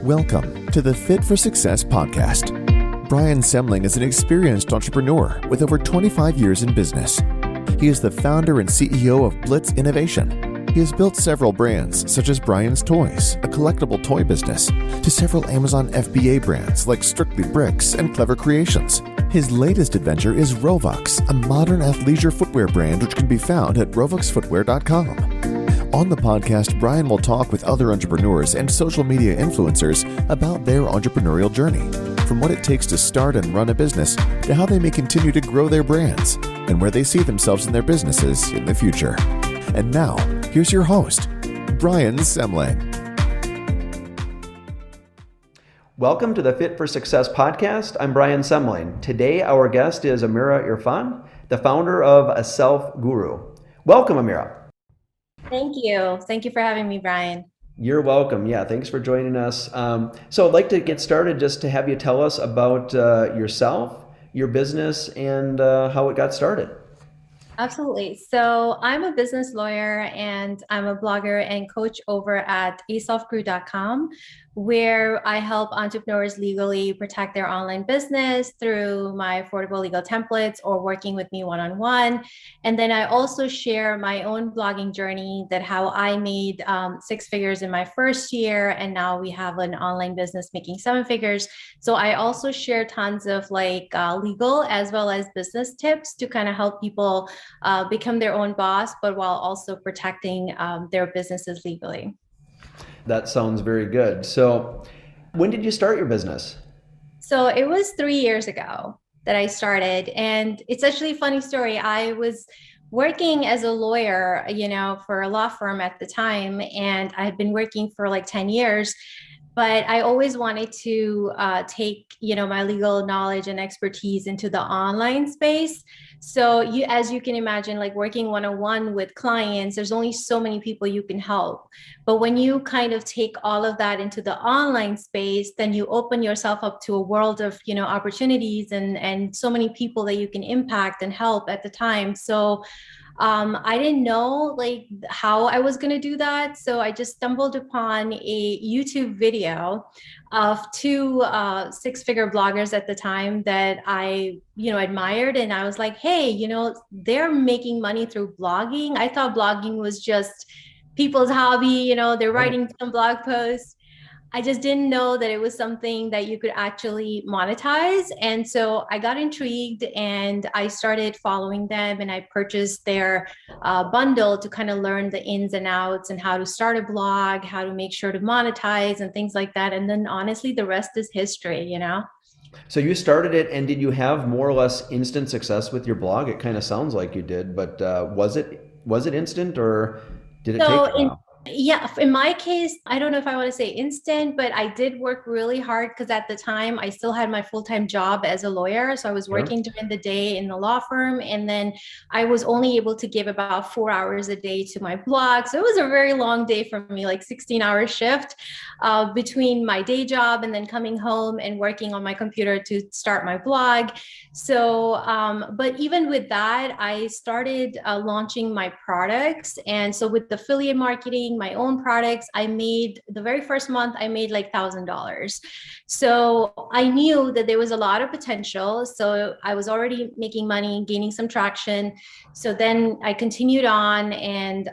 Welcome to the Fit for Success podcast. Brian Semling is an experienced entrepreneur with over 25 years in business. He is the founder and CEO of Blitz Innovation. He has built several brands such as Brian's Toys, a collectible toy business, to several Amazon FBA brands like Strictly Bricks and Clever Creations. His latest adventure is Rovox, a modern athleisure footwear brand which can be found at rovoxfootwear.com. On the podcast, Brian will talk with other entrepreneurs and social media influencers about their entrepreneurial journey, from what it takes to start and run a business to how they may continue to grow their brands and where they see themselves in their businesses in the future. And now, here's your host, Brian Semling. Welcome to the Fit for Success podcast. I'm Brian Semling. Today, our guest is Amira Irfan, the founder of A Self Guru. Welcome, Amira. Thank you. Thank you for having me, Brian. You're welcome. Yeah, thanks for joining us. So I'd like to get started just to have you tell us about yourself, your business, and how it got started. Absolutely. So I'm a business lawyer and I'm a blogger and coach over at aselfguru.com, where I help entrepreneurs legally protect their online business through my affordable legal templates or working with me one-on-one. And then I also share my own blogging journey, that how I made 6 figures in my first year. And now we have an online business making 7 figures. So I also share tons of legal as well as business tips to kind of help people become their own boss, but while also protecting their businesses legally. That sounds very good. So when did you start your business? So it was 3 years ago that I started. And it's actually a funny story. I was working as a lawyer, for a law firm at the time, and I had been working for like 10 years. But I always wanted to take, my legal knowledge and expertise into the online space. So as you can imagine, like working one-on-one with clients, there's only so many people you can help. But when you kind of take all of that into the online space, then you open yourself up to a world of, opportunities and so many people that you can impact and help at the time. So I didn't know how I was going to do that. So I just stumbled upon a YouTube video of 2 6-figure bloggers at the time that I, admired. And I was like, hey, they're making money through blogging. I thought blogging was just people's hobby. They're writing some blog posts. I just didn't know that it was something that you could actually monetize. And so I got intrigued and I started following them, and I purchased their bundle to kind of learn the ins and outs and how to start a blog, how to make sure to monetize and things like that. And then honestly, the rest is history, So you started it, and did you have more or less instant success with your blog? It kind of sounds like you did, but was it instant, or did it take a while? Yeah, in my case, I don't know if I want to say instant, but I did work really hard because at the time I still had my full-time job as a lawyer. So I was working during the day in the law firm, and then I was only able to give about 4 hours a day to my blog. So it was a very long day for me, like 16-hour shift between my day job and then coming home and working on my computer to start my blog. So, but even with that, I started launching my products. And so with affiliate marketing, my own products, I made the very first month, I made like $1,000. So I knew that there was a lot of potential. So I was already making money, gaining some traction. So then I continued on and,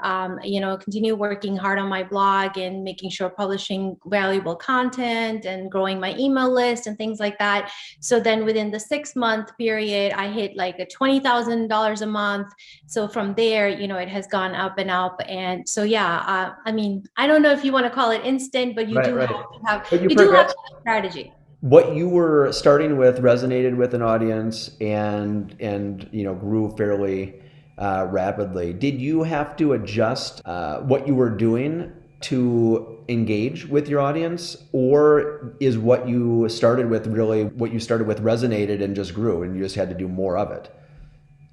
continue working hard on my blog and making sure publishing valuable content and growing my email list and things like that. So then within the 6-month period, I hit like a $20,000 a month. So from there, it has gone up and up. And so, I don't know if you want to call it instant, but you do have a strategy. What you were starting with resonated with an audience and grew fairly rapidly. Did you have to adjust what you were doing to engage with your audience, or is what you started with resonated and just grew and you just had to do more of it?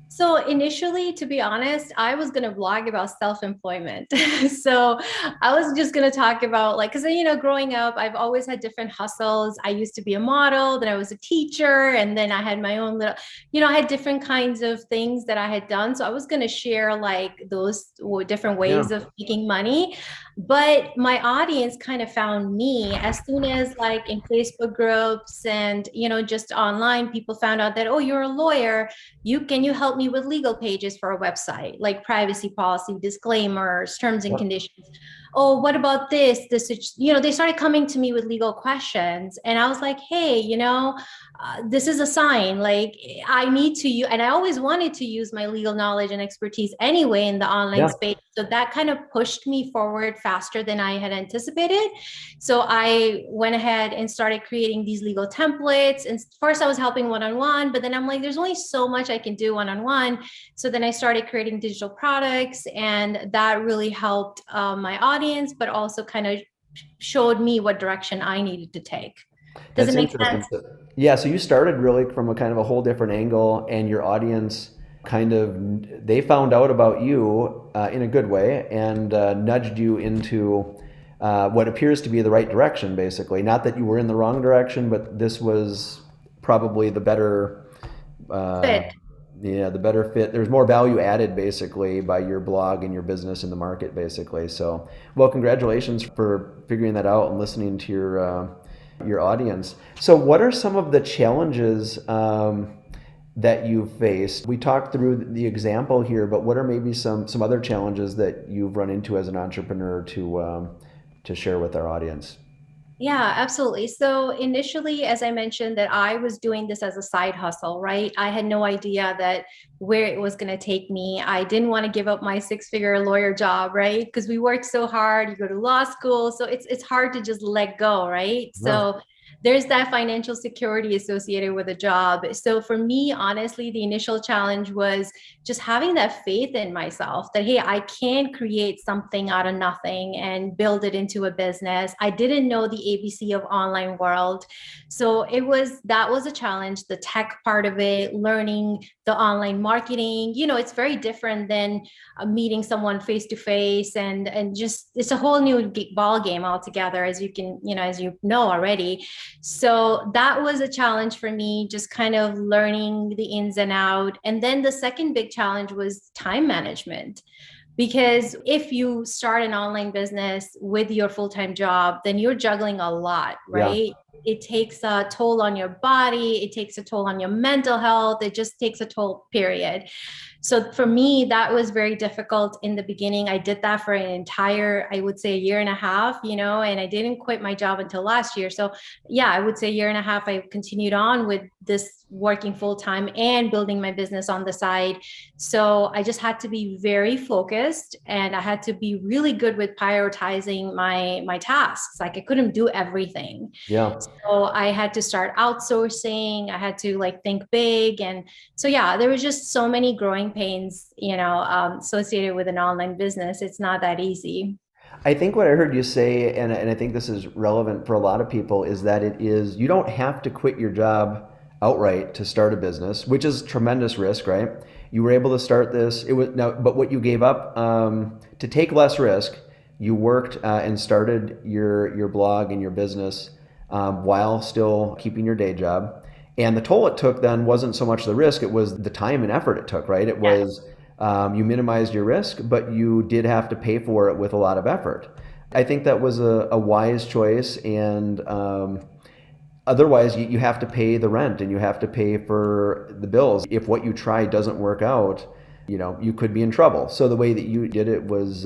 So initially, to be honest, I was going to blog about self-employment. So I was just going to talk about because, growing up, I've always had different hustles. I used to be a model, then I was a teacher, and then I had my own little, I had different kinds of things that I had done. So I was going to share those different ways of making money. But my audience kind of found me as soon as like in Facebook groups and, just online, people found out that, oh, you're a lawyer. Can you help me with legal pages for a website, like privacy policy, disclaimers, terms and conditions? Oh, what about this, they started coming to me with legal questions, and I was like, hey, this is a sign, like I need to use, and I always wanted to use my legal knowledge and expertise anyway in the online Yeah. space. So that kind of pushed me forward faster than I had anticipated. So I went ahead and started creating these legal templates. And first I was helping one-on-one, but then I'm like, there's only so much I can do one-on-one. So then I started creating digital products, and that really helped my audience, but also kind of showed me what direction I needed to take. Does it That's make interesting. sense? Yeah, so you started really from a kind of a whole different angle, and your audience kind of they found out about you in a good way and nudged you into what appears to be the right direction, basically. Not that you were in the wrong direction, but this was probably the better, uh, Fit. yeah, the better fit. There's more value added, basically, by your blog and your business in the market, basically. So, well, congratulations for figuring that out and listening to your audience. So, what are some of the challenges that you've faced? We talked through the example here, but what are maybe some other challenges that you've run into as an entrepreneur to share with our audience? Yeah, absolutely. So initially, as I mentioned, that I was doing this as a side hustle, right? I had no idea that where it was going to take me. I didn't want to give up my six-figure lawyer job, right? Because we worked so hard, you go to law school, so it's hard to just let go, right? Yeah. So there's that financial security associated with a job. So for me, honestly, the initial challenge was just having that faith in myself that, hey, I can create something out of nothing and build it into a business. I didn't know the ABC of online world. So that was a challenge, the tech part of it, learning the online marketing. It's very different than meeting someone face to face, and just it's a whole new ball game altogether, as you know already. So that was a challenge for me, just kind of learning the ins and out. And then the second big challenge was time management. Because if you start an online business with your full-time job, then you're juggling a lot, Yeah. right? It takes a toll on your body, it takes a toll on your mental health, it just takes a toll, period. So for me, that was very difficult in the beginning. I did that for an entire, I would say, a year and a half, and I didn't quit my job until last year. So yeah, I would say a year and a half, I continued on with this working full time and building my business on the side. So I just had to be very focused, and I had to be really good with prioritizing my tasks. Like I couldn't do everything. Yeah. So I had to start outsourcing. I had to like think big. And so, yeah, there was just so many growing pains, associated with an online business. It's not that easy. I think what I heard you say, and I think this is relevant for a lot of people, is that you don't have to quit your job outright to start a business, which is tremendous risk, right? You were able to start this. It was now, but what you gave up to take less risk, you worked and started your blog and your business while still keeping your day job. And the toll it took then wasn't so much the risk; it was the time and effort it took, right? It Yeah. was you minimized your risk, but you did have to pay for it with a lot of effort. I think that was a wise choice, and otherwise you have to pay the rent and you have to pay for the bills. If what you try doesn't work out, you could be in trouble. So the way that you did it was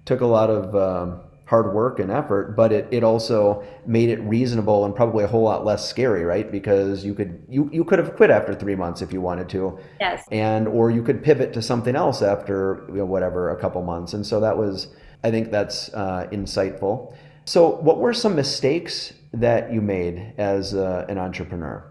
took a lot of hard work and effort, but it also made it reasonable and probably a whole lot less scary, right? Because you could have quit after 3 months if you wanted to, Yes. and or you could pivot to something else after whatever, a couple months. And so I think that's insightful. So what were some mistakes that you made as an entrepreneur?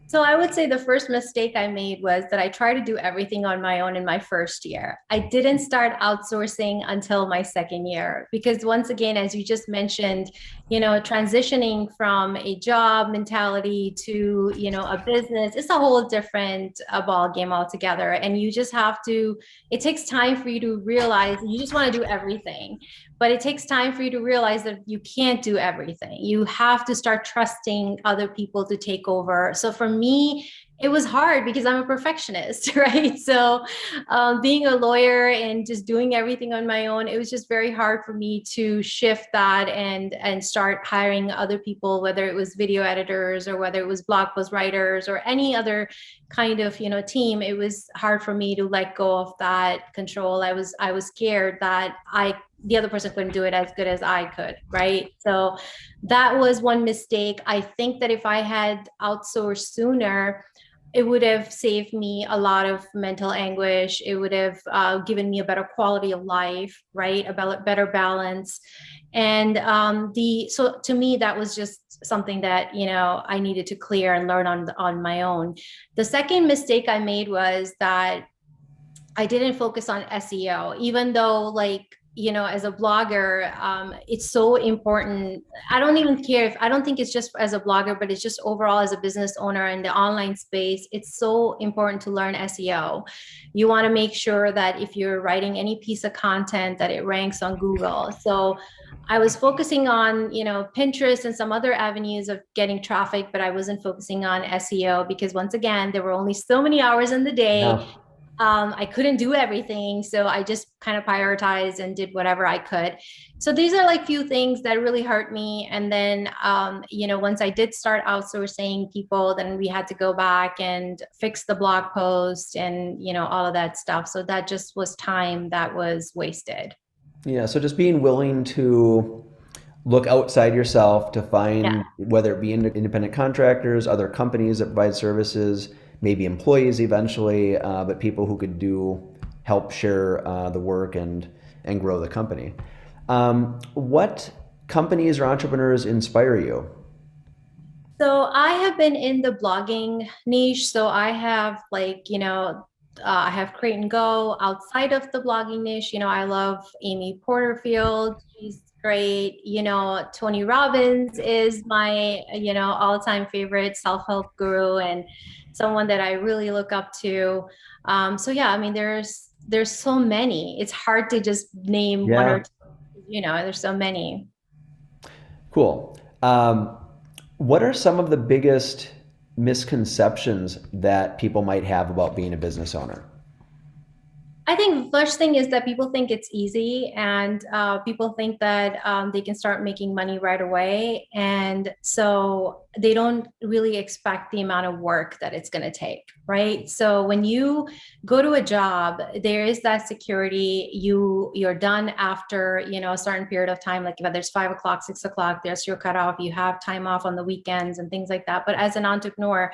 So I would say the first mistake I made was that I tried to do everything on my own in my first year. I didn't start outsourcing until my second year because once again, as you just mentioned, transitioning from a job mentality to, a business, it's a whole different ball game altogether. And you just have to, it takes time for you to realize you just want to do everything. but it takes time for you to realize that you can't do everything. You have to start trusting other people to take over. So for me, it was hard because I'm a perfectionist, right? So being a lawyer and just doing everything on my own, it was just very hard for me to shift that and start hiring other people, whether it was video editors or whether it was blog post writers or any other kind of team. It was hard for me to let go of that control. I was scared that the other person couldn't do it as good as I could, right? So that was one mistake. I think that if I had outsourced sooner, it would have saved me a lot of mental anguish. It would have given me a better quality of life, right? A better balance. And so to me, that was just something that, I needed to clear and learn on my own. The second mistake I made was that I didn't focus on SEO, even though as a blogger, it's so important. I don't think it's just as a blogger, but it's just overall as a business owner in the online space. It's so important to learn SEO. You want to make sure that if you're writing any piece of content that it ranks on Google. So I was focusing on, Pinterest and some other avenues of getting traffic, but I wasn't focusing on SEO because once again, there were only so many hours in the day. Yeah. I couldn't do everything. So I just kind of prioritized and did whatever I could. So these are few things that really hurt me. And then, once I did start outsourcing people, then we had to go back and fix the blog post and, all of that stuff. So that just was time that was wasted. Yeah. So just being willing to look outside yourself to find, Yeah. whether it be independent contractors, other companies that provide services, maybe employees eventually, but people who could help share the work and grow the company. What companies or entrepreneurs inspire you? So I have been in the blogging niche. So I have I have Create and Go outside of the blogging niche. I love Amy Porterfield. She's great. Tony Robbins is my, all-time favorite self-help guru and someone that I really look up to. So yeah, I mean, there's so many. It's hard to just name one or Yeah. two, there's so many. Cool. What are some of the biggest misconceptions that people might have about being a business owner? I think the first thing is that people think it's easy and people think that they can start making money right away. And so they don't really expect the amount of work that it's going to take, right? So when you go to a job, there is that security. You're done after, a certain period of time, like whether it's 5 o'clock, 6 o'clock, there's your cutoff. You have time off on the weekends and things like that. But as an entrepreneur,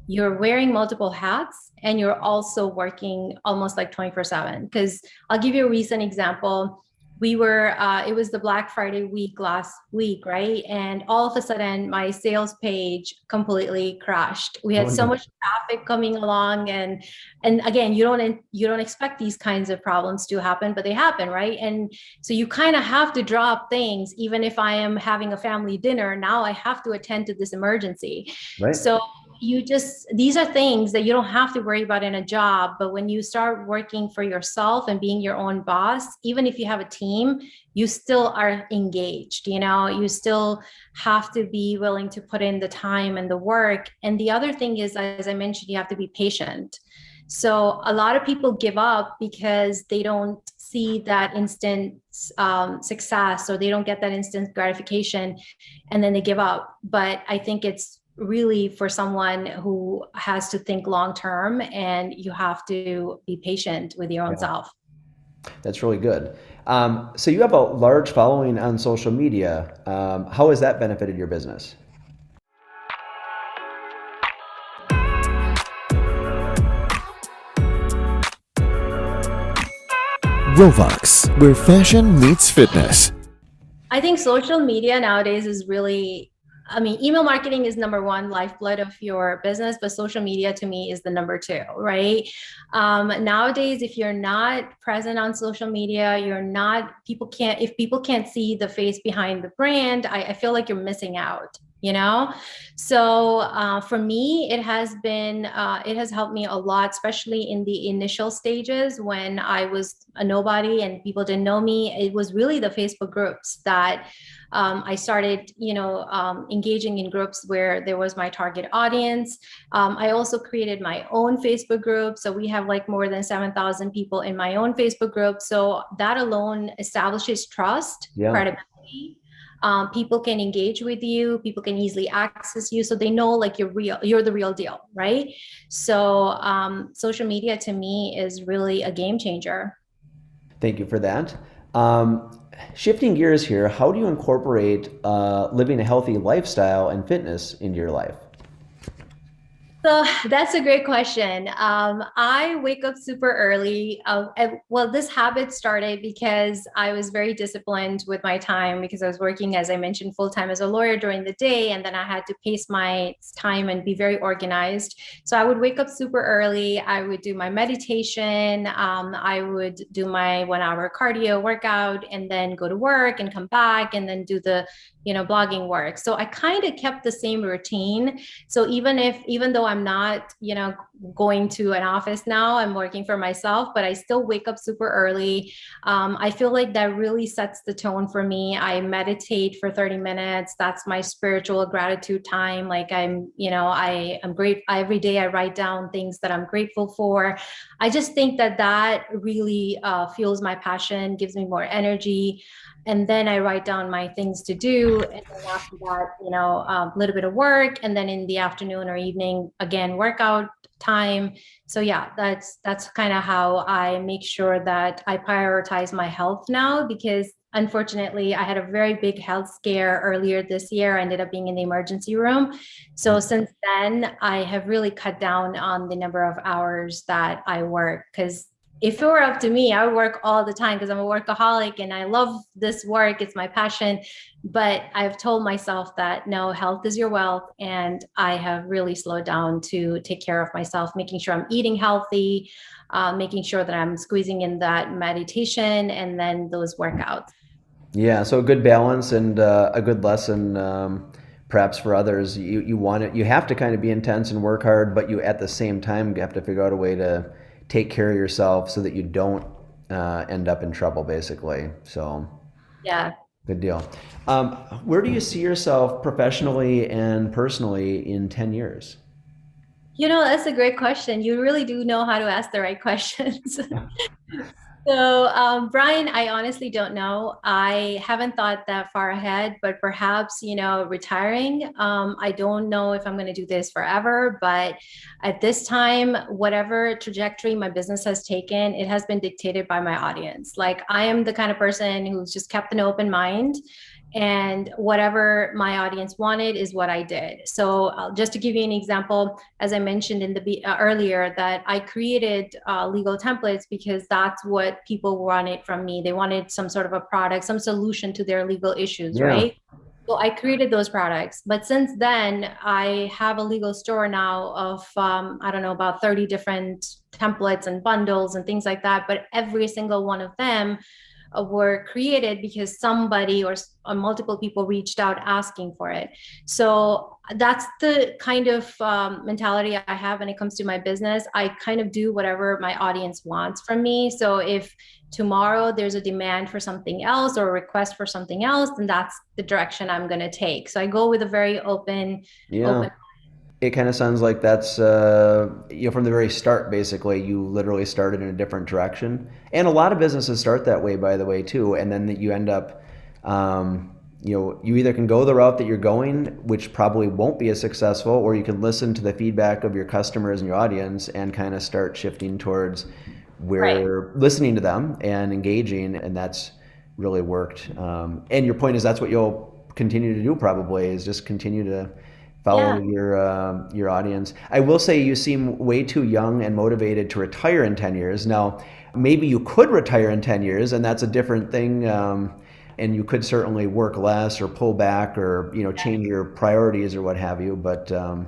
you're wearing multiple hats and you're also working almost 24/7. Because I'll give you a recent example. It was the Black Friday week last week, right? And all of a sudden my sales page completely crashed. We had Oh, so no. much traffic coming along and again, you don't expect these kinds of problems to happen, but they happen, right? And so you kind of have to drop things. Even if I am having a family dinner, now I have to attend to this emergency. Right? So these are things that you don't have to worry about in a job, but when you start working for yourself and being your own boss, even if you have a team, you still are engaged. You still have to be willing to put in the time and the work. And the other thing is, as I mentioned, you have to be patient. So a lot of people give up because they don't see that instant success, or they don't get that instant gratification, and then they give up. But I think it's really for someone who has to think long term, and you have to be patient with your own Yeah. self. That's really good. So you have a large following on social media. How has that benefited your business? Rovox, where fashion meets fitness. I think social media nowadays is really, email marketing is number one, lifeblood of your business, but social media to me is the number two, right? Nowadays, if you're not present on social media, if people can't see the face behind the brand, I feel like you're missing out. you know? So for me, it has helped me a lot, especially in the initial stages when I was a nobody and people didn't know me. It was really the Facebook groups that I started, engaging in groups where there was my target audience. I also created my own Facebook group. So we have like more than 7,000 people in my own Facebook group. So that alone establishes trust, Yeah. credibility. People can engage with you, people can easily access you, so they know like you're the real deal, right? So social media to me is really a game changer. Thank you for that. Shifting gears here, how do you incorporate living a healthy lifestyle and fitness into your life? So that's a great question. I wake up super early. Well, this habit started because I was very disciplined with my time because I was working, as I mentioned, full time as a lawyer during the day. And then I had to pace my time and be very organized. So I would wake up super early. I would do my meditation. I would do my 1 hour cardio workout and then go to work and come back and then do the, blogging work. So I kind of kept the same routine. So even though I'm not, going to an office now, I'm working for myself, but I still wake up super early. I feel like that really sets the tone for me. I meditate for 30 minutes. That's my spiritual gratitude time. Like I'm great. Every day I write down things that I'm grateful for. I just think that really fuels my passion, gives me more energy. And then I write down my things to do. And then after that, a little bit of work. And then in the afternoon or evening, again, workout time. So yeah, that's kind of how I make sure that I prioritize my health now, because unfortunately I had a very big health scare earlier this year. I ended up being in the emergency room. So since then, I have really cut down on the number of hours that I work, because if it were up to me, I would work all the time because I'm a workaholic and I love this work. It's my passion. But I've told myself that no, health is your wealth. And I have really slowed down to take care of myself, making sure I'm eating healthy, making sure that I'm squeezing in that meditation and then those workouts. Yeah, so a good balance and a good lesson, perhaps for others. You want it. You have to kind of be intense and work hard, but you at the same time have to figure out a way to take care of yourself so that you don't end up in trouble, basically. So Yeah. good deal. Where do you see yourself professionally and personally in 10 years? That's a great question. You really do know how to ask the right questions. So, Brian, I honestly don't know. I haven't thought that far ahead, but perhaps, retiring. I don't know if I'm going to do this forever, but at this time, whatever trajectory my business has taken, it has been dictated by my audience. Like, I am the kind of person who's just kept an open mind. And whatever my audience wanted is what I did. So, just to give you an example, as I mentioned in the earlier, that I created legal templates because that's what people wanted from me. They wanted some sort of a product, some solution to their legal issues, Yeah. right? So I created those products. But since then, I have a legal store now of, I don't know, about 30 different templates and bundles and things like that. But every single one of them were created because somebody or multiple people reached out asking for it. So that's the kind of mentality I have when it comes to my business. I kind of do whatever my audience wants from me. So if tomorrow there's a demand for something else or a request for something else, then that's the direction I'm going to take. So I go with a very Yeah. open. It kind of sounds like that's from the very start. Basically, you literally started in a different direction, and a lot of businesses start that way, by the way, too. And then that you end up, you either can go the route that you're going, which probably won't be as successful, or you can listen to the feedback of your customers and your audience and kind of start shifting towards Right. where listening to them and engaging, and that's really worked. And your point is that's what you'll continue to do, probably, is just continue to follow Yeah. your audience. I will say you seem way too young and motivated to retire in 10 years. Now, maybe you could retire in 10 years, and that's a different thing. And you could certainly work less or pull back or change your priorities or what have you. But uh,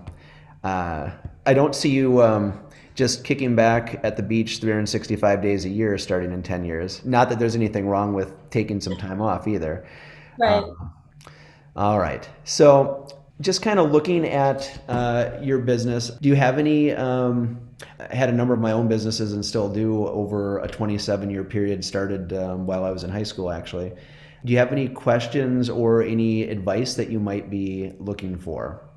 I don't see you just kicking back at the beach 365 days a year starting in 10 years. Not that there's anything wrong with taking some time off either. Right. All right. So Just kind of looking at your business, do you have any? I had a number of my own businesses and still do over a 27-year period, started while I was in high school, actually. Do you have any questions or any advice that you might be looking for?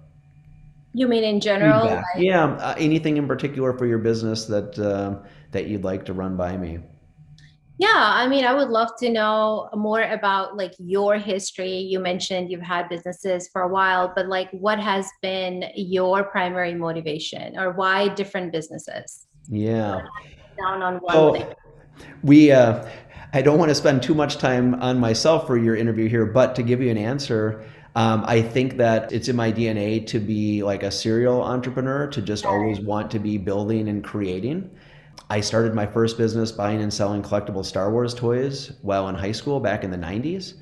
You mean in general? Feedback. Yeah, anything in particular for your business that that you'd like to run by me? Yeah, I mean, I would love to know more about like your history. You mentioned you've had businesses for a while, but like what has been your primary motivation or why different businesses? Yeah. Down on one thing. So we, I don't want to spend too much time on myself for your interview here, but to give you an answer, I think that it's in my DNA to be like a serial entrepreneur, to just always want to be building and creating. I started my first business buying and selling collectible Star Wars toys while in high school back in the 90s.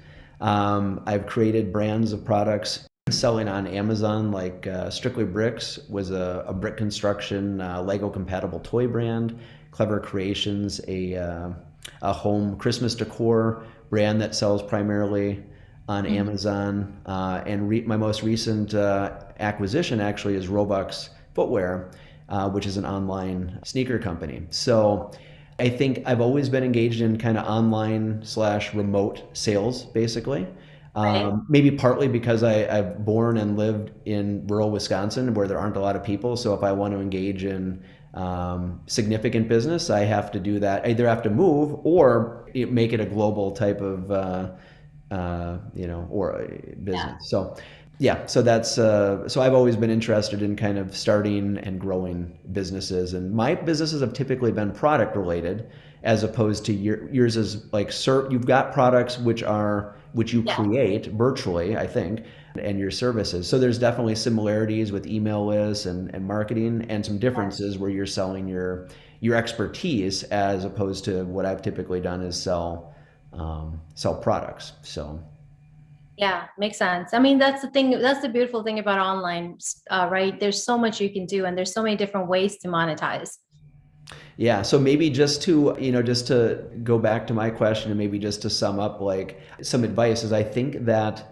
I've created brands of products selling on Amazon, like Strictly Bricks was a brick construction Lego compatible toy brand. Clever Creations, a home Christmas decor brand that sells primarily on Mhm. Amazon. My most recent acquisition actually is Robux Footwear, which is an online sneaker company. So I think I've always been engaged in kind of online slash remote sales, basically. Right. Maybe partly because I've born and lived in rural Wisconsin where there aren't a lot of people. So if I want to engage in significant business, I have to do that. I either have to move or make it a global type of or a Yeah. business. So yeah, so that's so I've always been interested in kind of starting and growing businesses, and my businesses have typically been product related, as opposed to yours is like, sir, you've got products which you Yeah. create virtually, I think, and your services. So there's definitely similarities with email lists and marketing, and some differences where you're selling your expertise, as opposed to what I've typically done is sell products. So Yeah, makes sense. I mean, that's the thing. That's the beautiful thing about online, right? There's so much you can do, and there's so many different ways to monetize. yeah, so maybe just to, just to go back to my question and maybe just to sum up like some advice is, I think that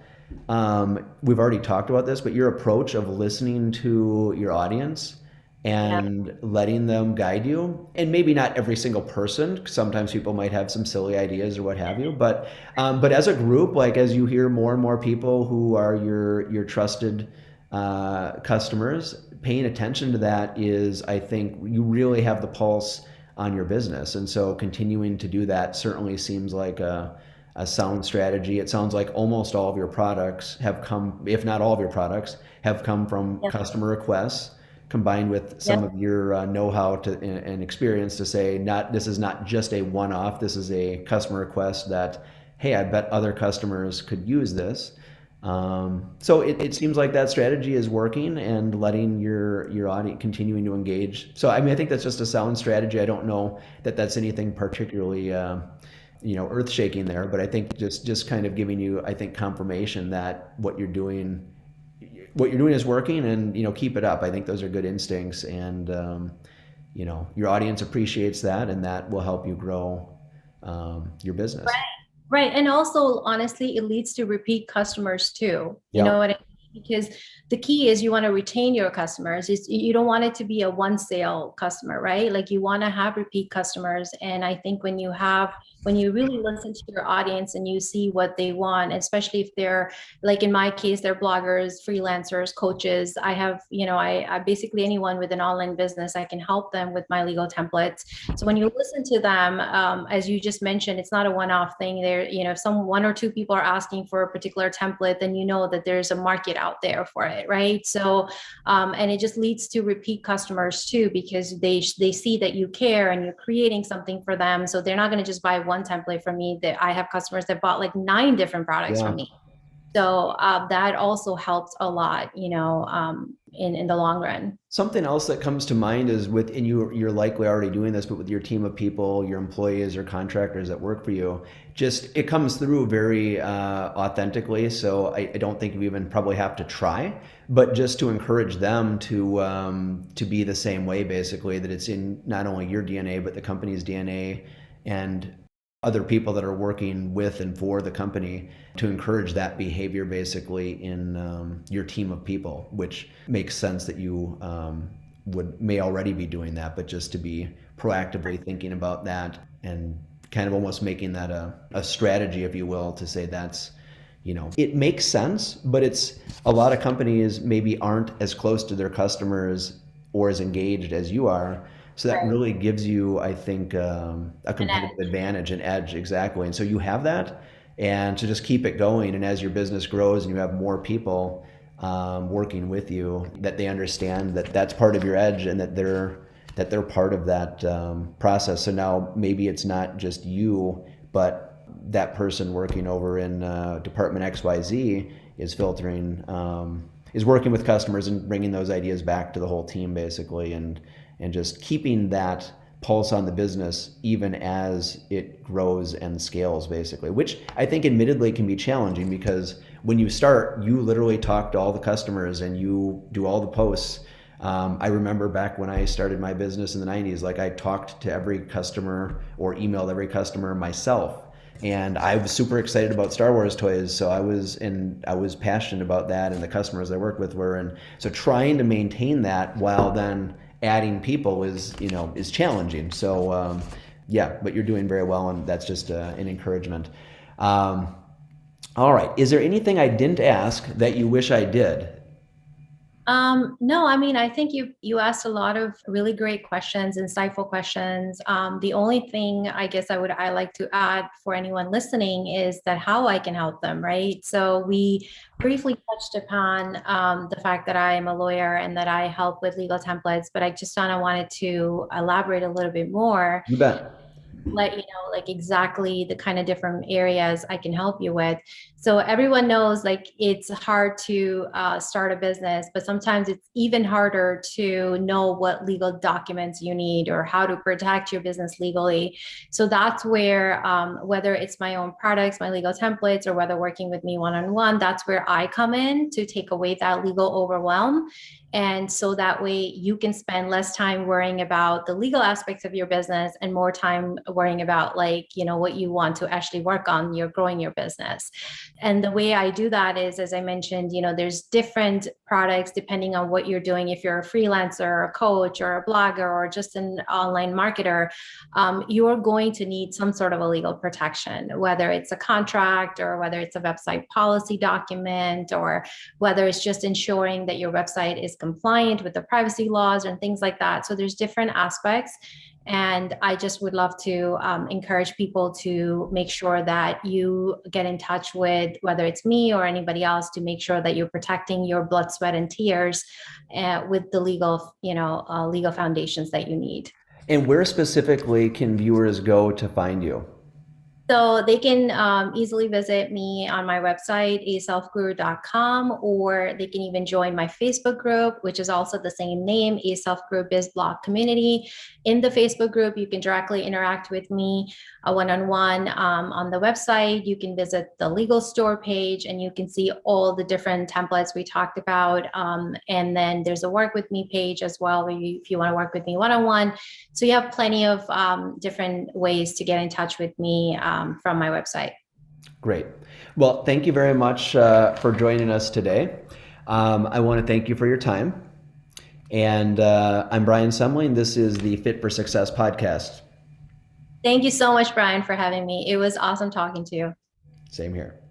we've already talked about this, but your approach of listening to your audience Yeah. and letting them guide you, and maybe not every single person, 'cause sometimes people might have some silly ideas or what have you, but as a group, like as you hear more and more people who are your trusted customers, paying attention to that is, I think, you really have the pulse on your business. And so continuing to do that certainly seems like a sound strategy. It sounds like almost all of your products have come, if not all of your products, have come from Yep. customer requests combined with some Yep. of your know-how and experience to say, not, this is not just a one-off, this is a customer request that, hey, I bet other customers could use this. So it seems like that strategy is working, and letting your audience continuing to engage. So I mean, I think that's just a sound strategy. I don't know that that's anything particularly earth shaking there, but I think just kind of giving you, I think, confirmation that what you're doing is working, and keep it up. I think those are good instincts, and your audience appreciates that, and that will help you grow your business. Right. And also, honestly, it leads to repeat customers too. You know Yep. what I mean? Because the key is you want to retain your customers. You don't want it to be a one sale customer, right? Like you want to have repeat customers. And I think when you really listen to your audience and you see what they want, especially if they're like in my case, they're bloggers, freelancers, coaches. I have, I basically anyone with an online business, I can help them with my legal templates. So when you listen to them, as you just mentioned, it's not a one-off thing. There, if some one or two people are asking for a particular template, then you know that there's a market out there for it, right? So, and it just leads to repeat customers too, because they see that you care and you're creating something for them. So they're not going to just buy one template from me. That I have customers that bought like 9 different products Yeah. from me. So that also helps a lot, in the long run. Something else that comes to mind is and you're likely already doing this, but with your team of people, your employees or contractors that work for you, just it comes through very authentically. So I don't think you even probably have to try, but just to encourage them to be the same way, basically, that it's in not only your DNA but the company's DNA, and other people that are working with and for the company to encourage that behavior basically in your team of people, which makes sense that you may already be doing that, but just to be proactively thinking about that and kind of almost making that a strategy, if you will, to say that's, it makes sense, but it's a lot of companies maybe aren't as close to their customers or as engaged as you are. So that Right. really gives you, I think, a And competitive advantage, an edge, exactly. And so you have that, and to just keep it going. And as your business grows and you have more people working with you, that they understand that that's part of your edge and that they're part of that process. So now maybe it's not just you, but that person working over in Department XYZ is filtering, is working with customers and bringing those ideas back to the whole team basically, and just keeping that pulse on the business even as it grows and scales basically, which I think admittedly can be challenging because when you start, you literally talk to all the customers and you do all the posts. I remember back when I started my business in the 90s, like I talked to every customer or emailed every customer myself. And I was super excited about Star Wars toys, so I was passionate about that, and the customers I worked with were, and so trying to maintain that while then adding people is challenging. So yeah, but you're doing very well, and that's just an encouragement. All right, is there anything I didn't ask that you wish I did? No, I mean, I think you asked a lot of really great questions, insightful questions. The only thing I guess I like to add for anyone listening is that how I can help them, right? So we briefly touched upon the fact that I am a lawyer and that I help with legal templates, but I just kind of wanted to elaborate a little bit more, You bet. let you know like exactly the kind of different areas I can help you with. So everyone knows like it's hard to start a business, but sometimes it's even harder to know what legal documents you need or how to protect your business legally. So that's where whether it's my own products, my legal templates, or whether working with me one-on-one, that's where I come in to take away that legal overwhelm. And so that way you can spend less time worrying about the legal aspects of your business and more time worrying about like, what you want to actually work on, you're growing your business. And the way I do that is, as I mentioned, there's different products depending on what you're doing. If you're a freelancer, a coach, or a blogger, or just an online marketer, you're going to need some sort of a legal protection, whether it's a contract or whether it's a website policy document, or whether it's just ensuring that your website is compliant with the privacy laws and things like that. So there's different aspects. And I just would love to encourage people to make sure that you get in touch with whether it's me or anybody else to make sure that you're protecting your blood, sweat, and tears with the legal, legal foundations that you need. And where specifically can viewers go to find you? So they can easily visit me on my website, aselfguru.com, or they can even join my Facebook group, which is also the same name, A Self Guru Biz Blog Community. In the Facebook group, you can directly interact with me one-on-one. On the website, you can visit the legal store page and you can see all the different templates we talked about. And then there's a work with me page as well, where if you want to work with me one-on-one. So you have plenty of different ways to get in touch with me from my website. Great. Well, thank you very much for joining us today. I want to thank you for your time. And I'm Brian Semling. This is the Fit for Success podcast. Thank you so much, Brian, for having me. It was awesome talking to you. Same here.